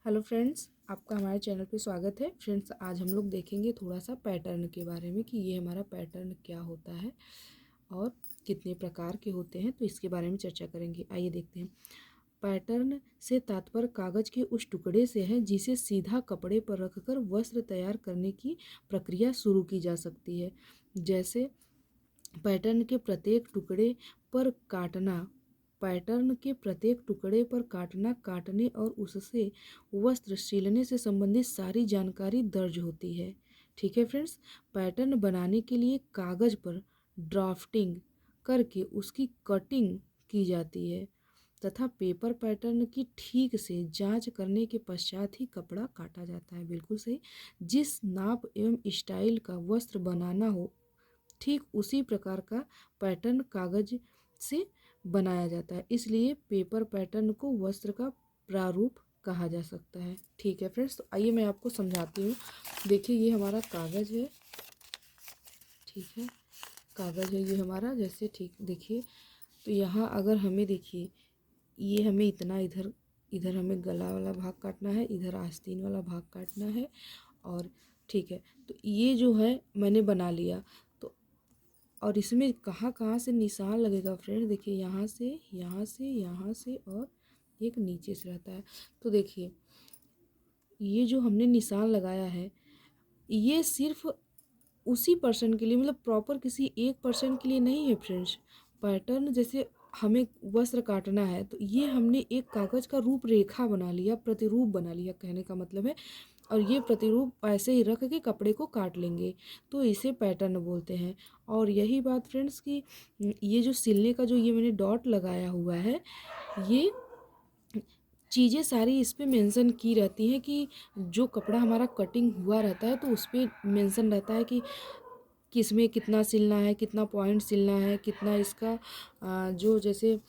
Hello friends, आपका हमारे channel पे स्वागत है। फ्रेंड्स, आज हम लोग देखेंगे थोड़ा सा पैटर्न के बारे में कि ये हमारा पैटर्न क्या होता है और कितने प्रकार के होते हैं, तो इसके बारे में चर्चा करेंगे। आइए देखते हैं। पैटर्न से तात्पर्य कागज के उस टुकड़े से है जिसे सीधा कपड़े पर रखकर वस्त्र तैयार करने की प्रक्रिया शुरू की जा सकती है। जैसे पैटर्न के प्रत्येक टुकड़े पर काटना, पैटर्न के प्रत्येक टुकड़े पर काटना, काटने और उससे वस्त्र सिलने से संबंधित सारी जानकारी दर्ज होती है। ठीक है फ्रेंड्स, पैटर्न बनाने के लिए कागज पर ड्राफ्टिंग करके उसकी कटिंग की जाती है तथा पेपर पैटर्न की ठीक से जांच करने के पश्चात ही कपड़ा काटा जाता है। बिल्कुल सही। जिस नाप एवं स्टाइल का वस्त्र बनाना हो, ठीक उसी प्रकार का पैटर्न कागज से बनाया जाता है, इसलिए पेपर पैटर्न को वस्त्र का प्रारूप कहा जा सकता है। ठीक है फ्रेंड्स, तो आइए मैं आपको समझाती हूँ। देखिए, ये हमारा कागज है। ठीक है, कागज है ये हमारा। जैसे ठीक देखिए, तो यहाँ अगर हमें देखिए, ये हमें इतना इधर इधर हमें गला वाला भाग काटना है, इधर आस्तीन वाला भाग काटना है। और ठीक है, तो ये जो है मैंने बना लिया। तो और इसमें कहाँ कहाँ से निशान लगेगा फ्रेंड, देखिए यहाँ से, यहाँ से, यहाँ से और एक नीचे से रहता है। तो देखिए, ये जो हमने निशान लगाया है, ये सिर्फ उसी पर्सन के लिए, मतलब प्रॉपर किसी एक पर्सन के लिए नहीं है फ्रेंड्स। पैटर्न जैसे हमें वस्त्र काटना है, तो ये हमने एक कागज का रूपरेखा बना लिया, प्रतिरूप बना लिया, कहने का मतलब है। और ये प्रतिरूप ऐसे ही रख के कपड़े को काट लेंगे, तो इसे पैटर्न बोलते हैं। और यही बात फ्रेंड्स कि ये जो सिलने का जो ये मैंने डॉट लगाया हुआ है, ये चीज़ें सारी इस पे मेंशन की रहती हैं कि जो कपड़ा हमारा कटिंग हुआ रहता है, तो उस पर मेंशन रहता है कि किस में कितना सिलना है, कितना पॉइंट सिलना है, कितना इसका जो जैसे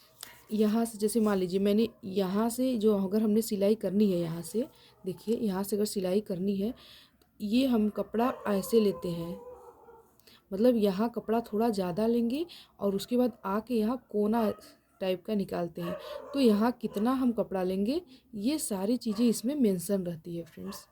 यहाँ से, जैसे मान लीजिए मैंने यहाँ से जो अगर हमने सिलाई करनी है, यहाँ से देखिए, यहाँ से अगर सिलाई करनी है, ये हम कपड़ा ऐसे लेते हैं, मतलब यहाँ कपड़ा थोड़ा ज़्यादा लेंगे और उसके बाद आके यहाँ कोना टाइप का निकालते हैं। तो यहाँ कितना हम कपड़ा लेंगे, ये सारी चीज़ें इसमें मेंशन रहती है फ्रेंड्स।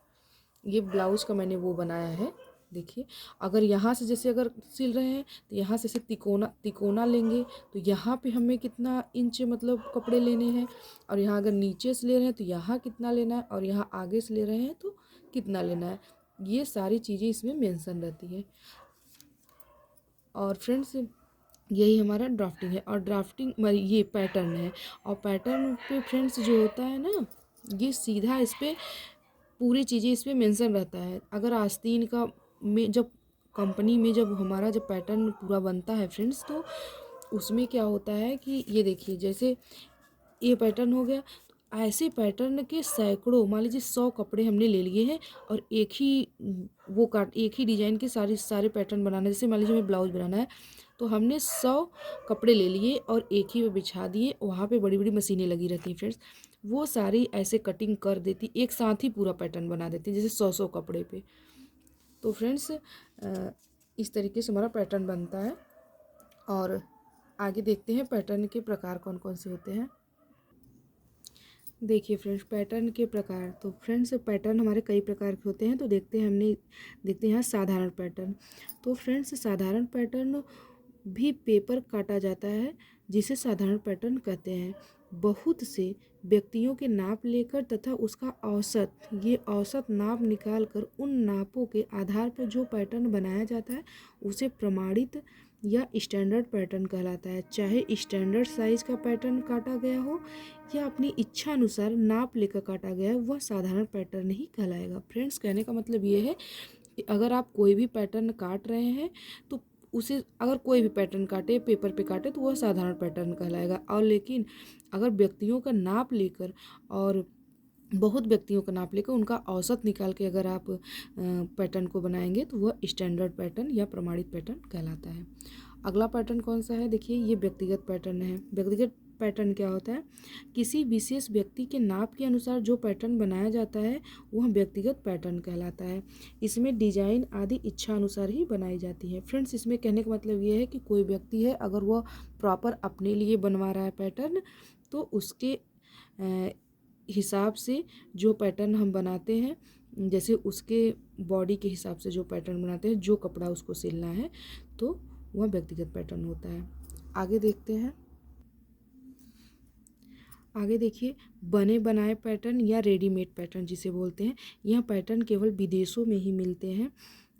ये ब्लाउज का मैंने वो बनाया है। देखिए, अगर यहाँ से जैसे अगर सिल रहे हैं, तो यहाँ से तिकोना तिकोना लेंगे, तो यहाँ पे हमें कितना इंच मतलब कपड़े लेने हैं। और यहाँ अगर नीचे से ले रहे हैं तो यहाँ कितना लेना है, और यहाँ आगे से ले रहे हैं तो कितना लेना है, ये सारी चीज़ें इसमें मेंशन रहती है। और फ्रेंड्स, यही हमारा ड्राफ्टिंग है। और ड्राफ्टिंग ये पैटर्न है। और पैटर्न पे फ्रेंड्स जो होता है ना, ये सीधा इस पर पूरी चीज़ें इस पर मेंशन रहता है। अगर आस्तीन का में जब कंपनी में जब हमारा जब पैटर्न पूरा बनता है फ्रेंड्स, तो उसमें क्या होता है कि ये देखिए, जैसे ये पैटर्न हो गया, तो ऐसे पैटर्न के सैकड़ों, मान लीजिए 100 कपड़े हमने ले लिए हैं और एक ही वो काट एक ही डिजाइन के सारे पैटर्न बनाना है। जैसे मान लीजिए हमें ब्लाउज बनाना है, तो हमने 100 कपड़े ले लिए और एक ही पे बिछा दिए। वहाँ पे बड़ी बड़ी मशीनें लगी रहती हैं फ्रेंड्स, वो सारी ऐसे कटिंग कर देती, एक साथ ही पूरा पैटर्न बना देती, जैसे 100 कपड़े पे। तो फ्रेंड्स, इस तरीके से हमारा पैटर्न बनता है। और आगे देखते हैं पैटर्न के प्रकार कौन कौन से होते हैं। देखिए फ्रेंड्स, पैटर्न के प्रकार, तो फ्रेंड्स पैटर्न हमारे कई प्रकार के होते हैं। तो देखते हैं देखते हैं साधारण पैटर्न। तो फ्रेंड्स, साधारण पैटर्न भी पेपर काटा जाता है, जिसे साधारण पैटर्न कहते हैं। बहुत से व्यक्तियों के नाप लेकर तथा उसका औसत नाप निकालकर उन नापों के आधार पर जो पैटर्न बनाया जाता है, उसे प्रमाणित या स्टैंडर्ड पैटर्न कहलाता है। चाहे स्टैंडर्ड साइज का पैटर्न काटा गया हो या अपनी इच्छा अनुसार नाप लेकर काटा गया है, वह साधारण पैटर्न ही कहलाएगा। फ्रेंड्स, कहने का मतलब ये है कि अगर आप कोई भी पैटर्न काट रहे हैं, तो उसे अगर कोई भी पैटर्न काटे, पेपर पे काटे, तो वह साधारण पैटर्न कहलाएगा। और लेकिन अगर व्यक्तियों का नाप लेकर और बहुत व्यक्तियों का नाप लेकर उनका औसत निकाल के अगर आप पैटर्न को बनाएंगे, तो वह स्टैंडर्ड पैटर्न या प्रमाणित पैटर्न कहलाता है। अगला पैटर्न कौन सा है, देखिए, ये व्यक्तिगत पैटर्न है। व्यक्तिगत पैटर्न क्या होता है, किसी विशेष व्यक्ति के नाप के अनुसार जो पैटर्न बनाया जाता है, वह व्यक्तिगत पैटर्न कहलाता है। इसमें डिजाइन आदि इच्छा अनुसार ही बनाई जाती है। फ्रेंड्स, इसमें कहने का मतलब ये है कि कोई व्यक्ति है, अगर वह प्रॉपर अपने लिए बनवा रहा है पैटर्न, तो उसके हिसाब से जो पैटर्न हम बनाते हैं, जैसे उसके बॉडी के हिसाब से जो पैटर्न बनाते हैं, जो कपड़ा उसको सिलना है, तो वह व्यक्तिगत पैटर्न होता है। आगे देखते हैं। आगे देखिए, बने बनाए पैटर्न या रेडीमेड पैटर्न जिसे बोलते हैं। यह पैटर्न केवल विदेशों में ही मिलते हैं।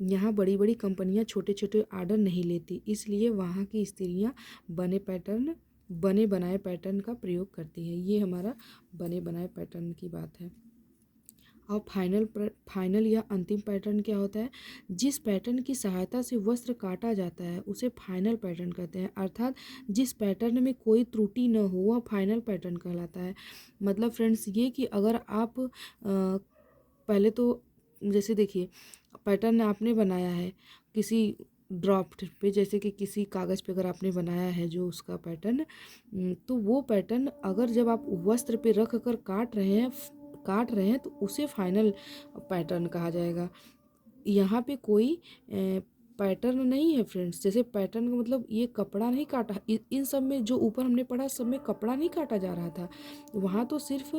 यहाँ बड़ी बड़ी कंपनियाँ छोटे छोटे ऑर्डर नहीं लेती, इसलिए वहाँ की स्त्रियाँ बने बनाए पैटर्न का प्रयोग करती हैं। ये हमारा बने बनाए पैटर्न की बात है। और फाइनल या अंतिम पैटर्न क्या होता है? जिस पैटर्न की सहायता से वस्त्र काटा जाता है उसे फाइनल पैटर्न कहते हैं। अर्थात जिस पैटर्न में कोई त्रुटि न हो वह फाइनल पैटर्न कहलाता है। मतलब फ्रेंड्स ये कि अगर आप पहले तो जैसे देखिए, पैटर्न आपने बनाया है किसी ड्राफ्ट पे, जैसे कि किसी कागज़ पे अगर आपने बनाया है जो उसका पैटर्न, तो वो पैटर्न अगर जब आप वस्त्र पे रख कर काट रहे हैं तो उसे फाइनल पैटर्न कहा जाएगा। यहाँ पे कोई पैटर्न नहीं है फ्रेंड्स। जैसे पैटर्न का मतलब ये कपड़ा नहीं काटा, इन सब में जो ऊपर हमने पढ़ा सब में कपड़ा नहीं काटा जा रहा था। वहाँ तो सिर्फ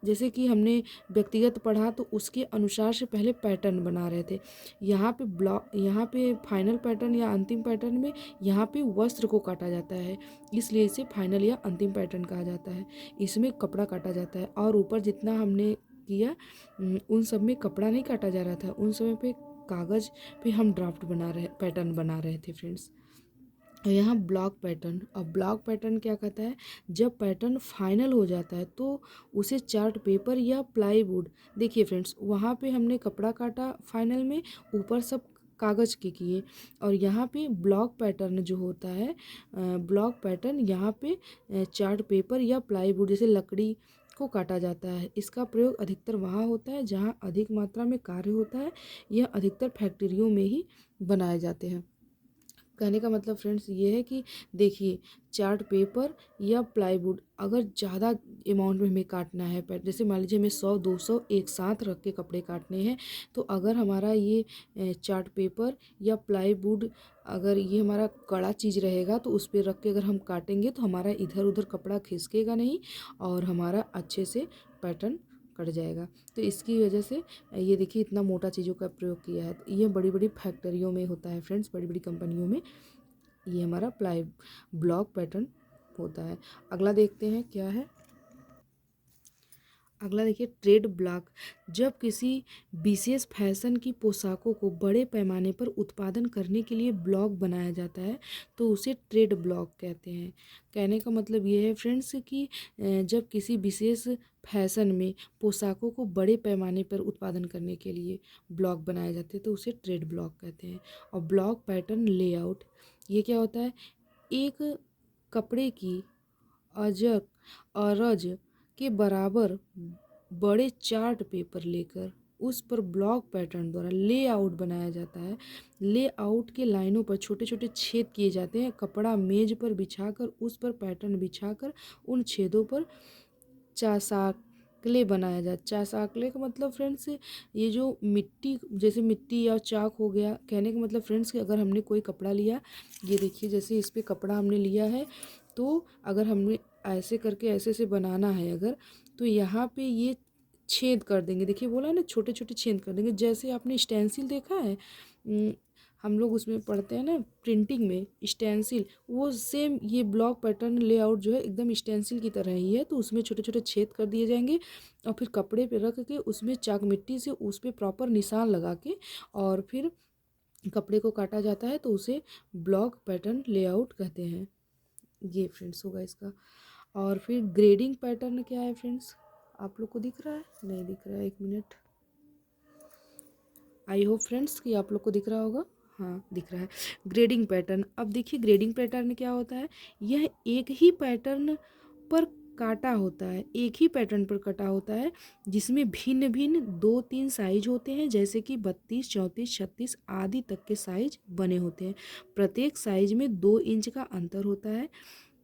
जैसे कि हमने व्यक्तिगत पढ़ा तो उसके अनुसार से पहले पैटर्न बना रहे थे। यहाँ पे फाइनल पैटर्न या अंतिम पैटर्न में यहाँ पे वस्त्र को काटा जाता है, इसलिए इसे फाइनल या अंतिम पैटर्न कहा जाता है। इसमें कपड़ा काटा जाता है और ऊपर जितना हमने किया उन सब में कपड़ा नहीं काटा जा रहा था। उन समय पे कागज़ पे हम पैटर्न बना रहे थे फ्रेंड्स। यहाँ ब्लॉक पैटर्न, और ब्लॉक पैटर्न क्या कहता है? जब पैटर्न फाइनल हो जाता है तो उसे चार्ट पेपर या प्लाईवुड, देखिए फ्रेंड्स वहाँ पे हमने कपड़ा काटा फाइनल में, ऊपर सब कागज़ के किए। और यहाँ पे ब्लॉक पैटर्न जो होता है, ब्लॉक पैटर्न यहाँ पे चार्ट पेपर या प्लाईवुड जैसे लकड़ी को काटा जाता है। इसका प्रयोग अधिकतर वहाँ होता है जहाँ अधिक मात्रा में कार्य होता है। यह अधिकतर फैक्ट्रियों में ही बनाए जाते हैं। कहने का मतलब फ्रेंड्स ये है कि देखिए, चार्ट पेपर या प्लाईवुड अगर ज़्यादा अमाउंट में हमें काटना है, जैसे मान लीजिए हमें 100-200 एक साथ रख के कपड़े काटने हैं, तो अगर हमारा ये चार्ट पेपर या प्लाईवुड अगर ये हमारा कड़ा चीज़ रहेगा तो उस पर रख के अगर हम काटेंगे तो हमारा इधर उधर कपड़ा खिसकेगा नहीं और हमारा अच्छे से पैटर्न कट जाएगा। तो इसकी वजह से ये देखिए इतना मोटा चीज़ों का प्रयोग किया है। तो ये बड़ी बड़ी फैक्ट्रियों में होता है फ्रेंड्स, बड़ी बड़ी कंपनियों में ये हमारा ब्लॉक पैटर्न होता है। अगला देखते हैं क्या है। अगला देखिए, ट्रेड ब्लॉक। जब किसी विशेष फैशन की पोशाकों को बड़े पैमाने पर उत्पादन करने के लिए ब्लॉक बनाया जाता है तो उसे ट्रेड ब्लॉक कहते हैं। कहने का मतलब ये है फ्रेंड्स कि जब किसी विशेष फैशन में पोशाकों को बड़े पैमाने पर उत्पादन करने के लिए ब्लॉक बनाए जाते हैं तो उसे ट्रेड ब्लॉक कहते हैं। और ब्लॉक पैटर्न लेआउट, ये क्या होता है? एक कपड़े की अरज के बराबर बड़े चार्ट पेपर लेकर उस पर ब्लॉक पैटर्न द्वारा लेआउट बनाया जाता है। लेआउट के लाइनों पर छोटे छोटे छेद किए जाते हैं। कपड़ा मेज पर बिछाकर उस पर पैटर्न बिछाकर उन छेदों पर चासाकले बनाया जाता है। चासाकले का मतलब फ्रेंड्स ये जो मिट्टी, जैसे मिट्टी या चाक हो गया। कहने का मतलब फ्रेंड्स कि अगर हमने कोई कपड़ा लिया, ये देखिए जैसे इस पर कपड़ा हमने लिया है, तो अगर हमने ऐसे करके ऐसे से बनाना है अगर, तो यहाँ पे ये छेद कर देंगे। देखिए बोला ना, छोटे छोटे छेद कर देंगे। जैसे आपने स्टेंसिल देखा है, हम लोग उसमें पढ़ते हैं ना प्रिंटिंग में स्टेंसिल, वो सेम ये ब्लॉक पैटर्न लेआउट जो है एकदम स्टेंसिल की तरह ही है। तो उसमें छोटे छोटे छेद कर दिए जाएंगे और फिर कपड़े पे रख के उसमें चाक मिट्टी से उस पर प्रॉपर निशान लगा के और फिर कपड़े को काटा जाता है, तो उसे ब्लॉक पैटर्न लेआउट कहते हैं। ये फ्रेंड्स होगा इसका। और फिर ग्रेडिंग पैटर्न क्या है फ्रेंड्स? आप लोग को दिख रहा है? नहीं दिख रहा है, एक मिनट। आई होप फ्रेंड्स कि आप लोग को दिख रहा होगा। हाँ दिख रहा है। ग्रेडिंग पैटर्न, अब देखिए ग्रेडिंग पैटर्न क्या होता है? यह एक ही पैटर्न पर काटा होता है, एक ही पैटर्न पर कटा होता है जिसमें भिन्न भिन्न 2-3 साइज होते हैं, जैसे कि 32, 34, 36 आदि तक के साइज बने होते हैं। प्रत्येक साइज में 2 इंच का अंतर होता है।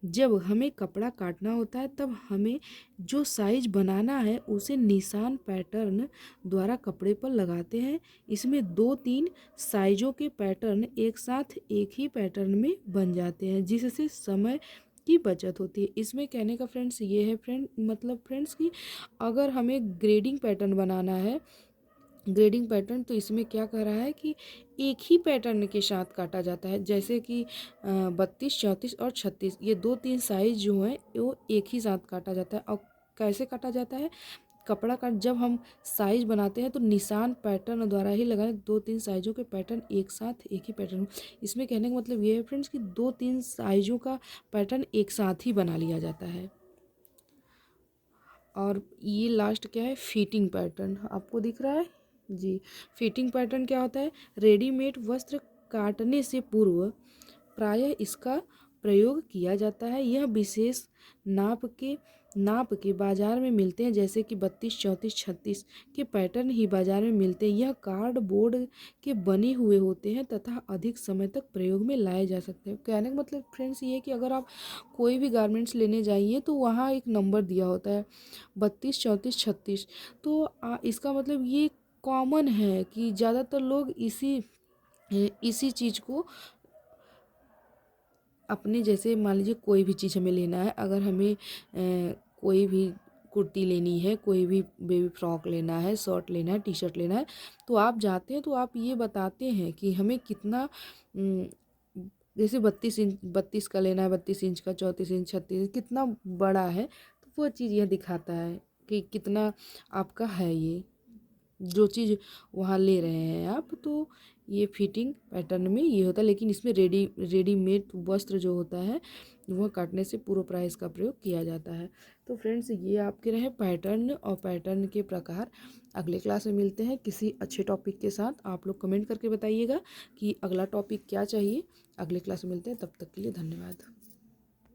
जब हमें कपड़ा काटना होता है तब हमें जो साइज बनाना है उसे निशान पैटर्न द्वारा कपड़े पर लगाते हैं। इसमें 2-3 साइजों के पैटर्न एक साथ एक ही पैटर्न में बन जाते हैं, जिससे समय की बचत होती है। इसमें कहने का फ्रेंड्स ये है मतलब फ्रेंड्स कि अगर हमें ग्रेडिंग पैटर्न बनाना है, ग्रेडिंग पैटर्न, तो इसमें क्या कह रहा है कि एक ही पैटर्न के साथ काटा जाता है। जैसे कि 32, 34 और 36 ये 2-3 साइज जो है वो एक ही साथ काटा जाता है। और कैसे काटा जाता है, कपड़ा का जब हम साइज बनाते हैं तो निशान पैटर्न द्वारा ही लगाएं। 2-3 साइजों के पैटर्न एक साथ एक ही पैटर्न। इसमें कहने का मतलब ये है फ्रेंड्स कि 2-3 साइजों का पैटर्न एक साथ ही बना लिया जाता है। और ये लास्ट क्या है, फिटिंग पैटर्न, आपको दिख रहा है जी। फिटिंग पैटर्न क्या होता है, रेडीमेड वस्त्र काटने से पूर्व प्रायः इसका प्रयोग किया जाता है। यह विशेष नाप के बाजार में मिलते हैं, जैसे कि 32, 34, 36 के पैटर्न ही बाजार में मिलते हैं। यह कार्डबोर्ड के बने हुए होते हैं तथा अधिक समय तक प्रयोग में लाए जा सकते हैं। कहने का मतलब फ्रेंड्स ये है कि अगर आप कोई भी गारमेंट्स लेने जाइए तो वहाँ एक नंबर दिया होता है 32, 34, 36। तो इसका मतलब ये कॉमन है कि ज़्यादातर लोग इसी चीज़ को अपने, जैसे मान लीजिए कोई भी चीज़ हमें लेना है, अगर हमें कोई भी कुर्ती लेनी है, कोई भी बेबी फ्रॉक लेना है, शर्ट लेना है, टी शर्ट लेना है, तो आप जाते हैं तो आप ये बताते हैं कि हमें कितना, जैसे 32 का लेना है, 32 इंच का, 34 इंच, 36 कितना बड़ा है, तो वो चीज़ यह दिखाता है कि कितना आपका है ये जो चीज़ वहाँ ले रहे हैं आप। तो ये फिटिंग पैटर्न में ये होता है। लेकिन इसमें रेडीमेड वस्त्र जो होता है वह काटने से पूर्व प्राइस का प्रयोग किया जाता है। तो फ्रेंड्स ये आपके रहे पैटर्न और पैटर्न के प्रकार। अगले क्लास में मिलते हैं किसी अच्छे टॉपिक के साथ। आप लोग कमेंट करके बताइएगा कि अगला टॉपिक क्या चाहिए। अगले क्लास में मिलते हैं, तब तक के लिए धन्यवाद।